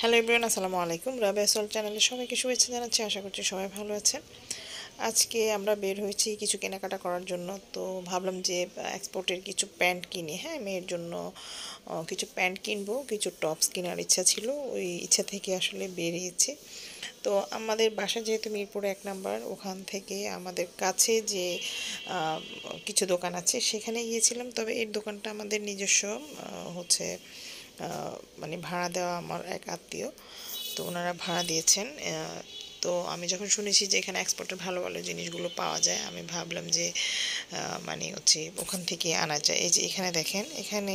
Hello everyone, আসসালামু আলাইকুম। Rabeya soul চ্যানেলে সবাইকে শুভেচ্ছা জানাচ্ছি। আশা করছি সবাই ভালো আছেন। আজকে আমরা বের হয়েছি কিছু কেনাকাটা করার জন্য। তো ভাবলাম যে এক্সপোর্টের কিছু প্যান্ট কিনি। হ্যাঁ, মেয়ের জন্য কিছু প্যান্ট কিনবো, কিছু টপস কেনার ইচ্ছা ছিল। ওই ইচ্ছা থেকে আসলে বেরিয়েছি। তো আমাদের বাসা যেহেতু মিরপুরে 1 নাম্বার, ওখান থেকে আমাদের কাছে যে আহ, কিছু দোকান আছে সেখানে গিয়েছিলাম। তবে এর দোকানটা আমাদের নিজস্ব, হচ্ছে মানে ভাড়া দেওয়া আমার এক আত্মীয়। তো ওনারা ভাড়া দিয়েছেন। তো আমি যখন শুনেছি যে এখানে এক্সপোর্টের ভালো ভালো জিনিসগুলো পাওয়া যায়, আমি ভাবলাম যে মানে হচ্ছে ওখান থেকে আনা যায়। এই যে এখানে দেখেন, এখানে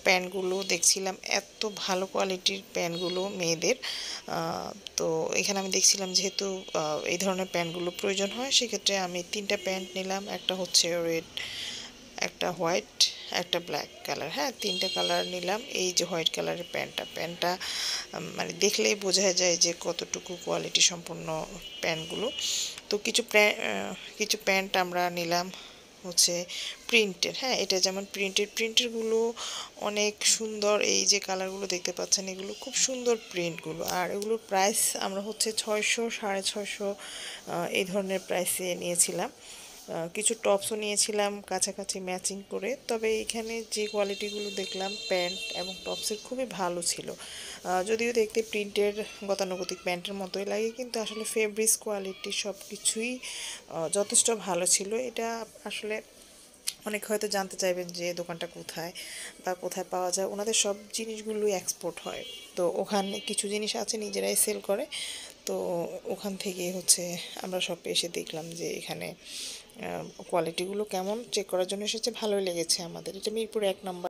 প্যান্টগুলো দেখছিলাম, এত ভালো কোয়ালিটির প্যান্টগুলো মেয়েদের। তো এখানে আমি দেখছিলাম যেহেতু এই ধরনের প্যান্টগুলো প্রয়োজন হয়, সেক্ষেত্রে আমি 3টা প্যান্ট নিলাম। একটা হচ্ছে রেড, একটা হোয়াইট, একটা ব্ল্যাক কালার। হ্যাঁ, 3টা কালার নিলাম। এই যে হোয়াইট কালারের প্যান্টটা মানে দেখলেই বোঝা যায় যে কতটুকু কোয়ালিটি সম্পন্ন প্যান্টগুলো। তো কিছু প্যান্ট আমরা নিলাম হচ্ছে প্রিন্টের। হ্যাঁ, এটা যেমন প্রিন্টেরগুলো অনেক সুন্দর। এই যে কালারগুলো দেখতে পাচ্ছেন, এগুলো খুব সুন্দর প্রিন্টগুলো। আর এগুলোর প্রাইস আমরা হচ্ছে 600, 650 এই ধরনের প্রাইসে নিয়েছিলাম। কিছু টপসও নিয়েছিলাম কাছাকাছি ম্যাচিং করে। তবে এখানে যে কোয়ালিটিগুলো দেখলাম প্যান্ট এবং টপসের, খুবই ভালো ছিল। যদিও দেখতে প্রিন্টের গতানুগতিক প্যান্টের মতোই লাগে, কিন্তু আসলে ফেব্রিক্স কোয়ালিটি সব কিছুই যথেষ্ট ভালো ছিল। এটা আসলে অনেক হয়তো জানতে চাইবেন যে দোকানটা কোথায় বা কোথায় পাওয়া যায়। ওনাদের সব জিনিসগুলোই এক্সপোর্ট হয়। তো ওখানে কিছু জিনিস আছে নিজেরাই সেল করে। তো ওখান থেকে হচ্ছে আমরা সব এসে দেখলাম যে এখানে কোয়ালিটিগুলো কেমন চেক করার জন্য এসেছে। ভালোই লেগেছে আমাদের। এটা মিরপুর 1 নাম্বার।